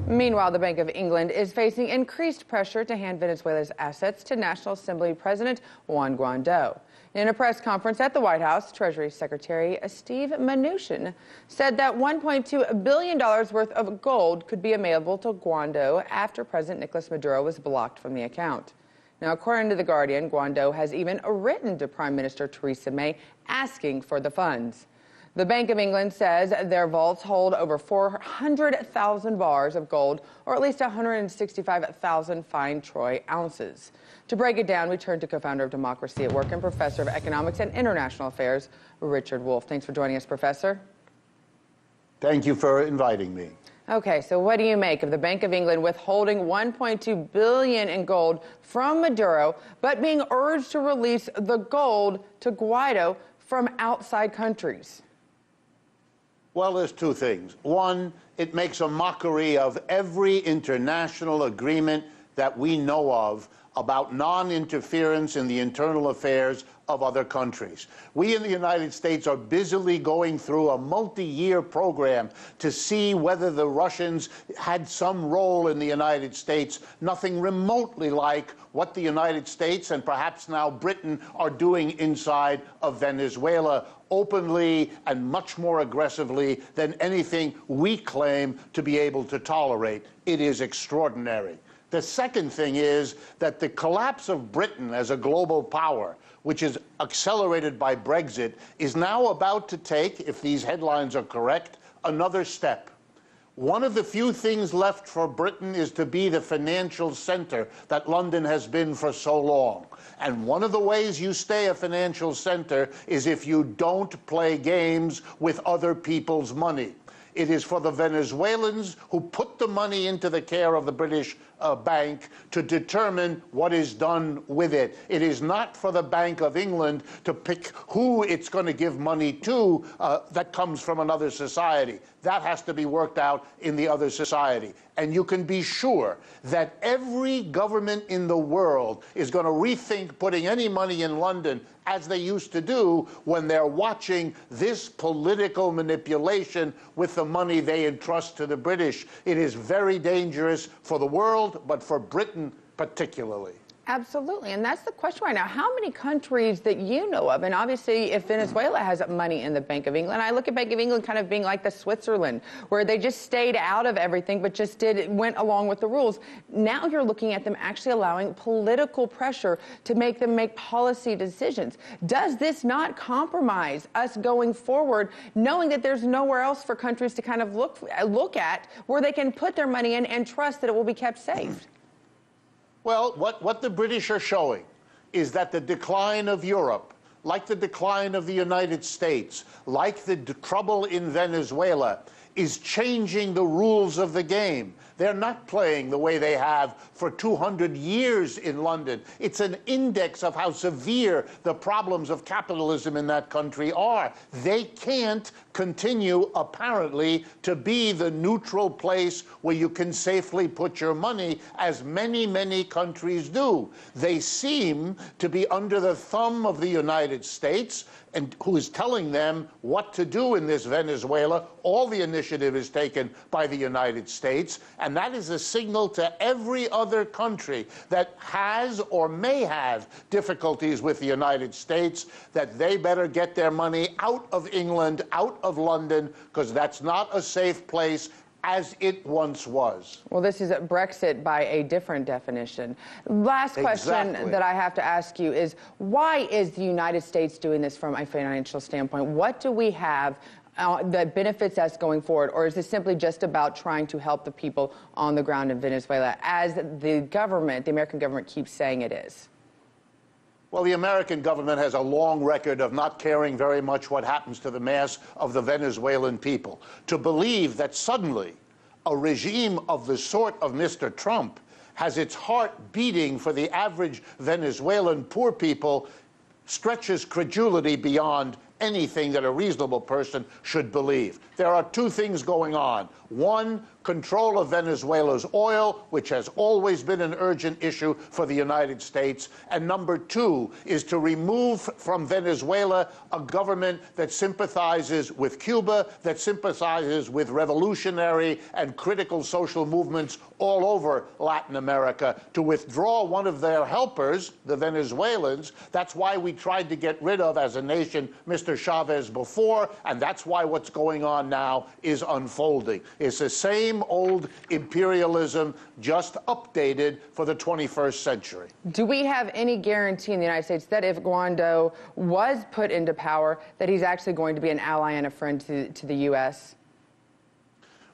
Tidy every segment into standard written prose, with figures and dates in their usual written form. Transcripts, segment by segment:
Meanwhile, the Bank of England is facing increased pressure to hand Venezuela's assets to National Assembly President Juan Guaido. In a press conference at the White House, Treasury Secretary Steve Mnuchin said that $1.2 billion worth of gold could be available to Guaido after President Nicolas Maduro was blocked from the account. Now, according to The Guardian, Guaido has even written to Prime Minister Theresa May asking for the funds. The Bank of England says their vaults hold over 400,000 bars of gold, or at least 165,000 fine troy ounces. To break it down, we turn to co-founder of Democracy at Work and professor of economics and international affairs, Richard Wolff. Thanks for joining us, Professor. Thank you for inviting me. Okay, so what do you make of the Bank of England withholding $1.2 billion in gold from Maduro, but being urged to release the gold to Guaido from outside countries? Well, there's two things. One, it makes a mockery of every international agreement that we know of about non-interference in the internal affairs of other countries. We in the United States are busily going through a multi-year program to see whether the Russians had some role in the United States, nothing remotely like what the United States and perhaps now Britain are doing inside of Venezuela, openly and much more aggressively than anything we claim to be able to tolerate. It is extraordinary. The second thing is that the collapse of Britain as a global power, which is accelerated by Brexit, is now about to take, if these headlines are correct, another step. One of the few things left for Britain is to be the financial center that London has been for so long. And one of the ways you stay a financial center is if you don't play games with other people's money. It is for the Venezuelans who put the money into the care of the British bank to determine what is done with it. It is not for the Bank of England to pick who it's going to give money to that comes from another society. That has to be worked out in the other society. And you can be sure that every government in the world is going to rethink putting any money in London as they used to do when they're watching this political manipulation with the money they entrust to the British. It is very dangerous for the world, but for Britain particularly. Absolutely, and that's the question right now. How many countries that you know of, and obviously if Venezuela has money in the Bank of England, I look at Bank of England kind of being like the Switzerland, where they just stayed out of everything, but just went along with the rules. Now you're looking at them actually allowing political pressure to make them make policy decisions. Does this not compromise us going forward, knowing that there's nowhere else for countries to kind of look at where they can put their money in and trust that it will be kept safe? Well, what the British are showing is that the decline of Europe, like the decline of the United States, like the trouble in Venezuela, is changing the rules of the game. They're not playing the way they have for 200 years in London. It's an index of how severe the problems of capitalism in that country are. They can't continue, apparently, to be the neutral place where you can safely put your money, as many, many countries do. They seem to be under the thumb of the United States, and who is telling them what to do in this Venezuela. All the initiative is taken by the United States, and that is a signal to every other country that has or may have difficulties with the United States that they better get their money out of England, out of London, because that's not a safe place as it once was. Well, this is Brexit by a different definition. Last question that I have to ask you is, why is the United States doing this from a financial standpoint? What do we have that benefits us going forward? Or is this simply just about trying to help the people on the ground in Venezuela, as the government, the American government, keeps saying it is? Well, the American government has a long record of not caring very much what happens to the mass of the Venezuelan people. To believe that suddenly a regime of the sort of Mr. Trump has its heart beating for the average Venezuelan poor people stretches credulity beyond anything that a reasonable person should believe. There are two things going on. One, control of Venezuela's oil, which has always been an urgent issue for the United States. And number two is to remove from Venezuela a government that sympathizes with Cuba, that sympathizes with revolutionary and critical social movements all over Latin America, to withdraw one of their helpers, the Venezuelans. That's why we tried to get rid of, as a nation, Mr. Chavez before, and that's why what's going on now is unfolding. It's the same old imperialism, just updated for the 21st century. Do we have any guarantee in the United States that if Guaido was put into power, that he's actually going to be an ally and a friend to the U.S.?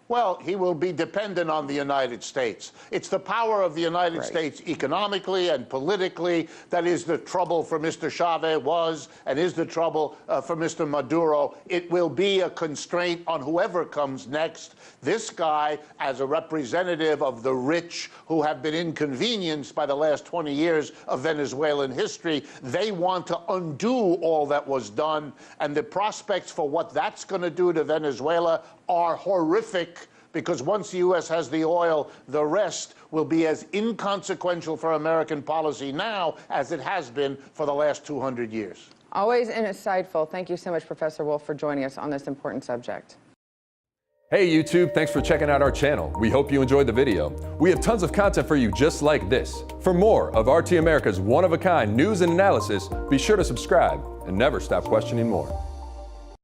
Well, he will be dependent on the United States. It's the power of the United States economically and politically that is the trouble for Mr. Chavez, was and is the trouble for Mr. Maduro. It will be a constraint on whoever comes next. This guy, as a representative of the rich who have been inconvenienced by the last 20 years of Venezuelan history, they want to undo all that was done. And the prospects for what that's going to do to Venezuela are horrific, because once the U.S. has the oil, the rest will be as inconsequential for American policy now as it has been for the last 200 years. Always insightful. Thank you so much, Professor Wolf, for joining us on this important subject. Hey YouTube, thanks for checking out our channel. We hope you enjoyed the video. We have tons of content for you just like this. For more of RT America's one-of-a-kind news and analysis, be sure to subscribe and never stop questioning more.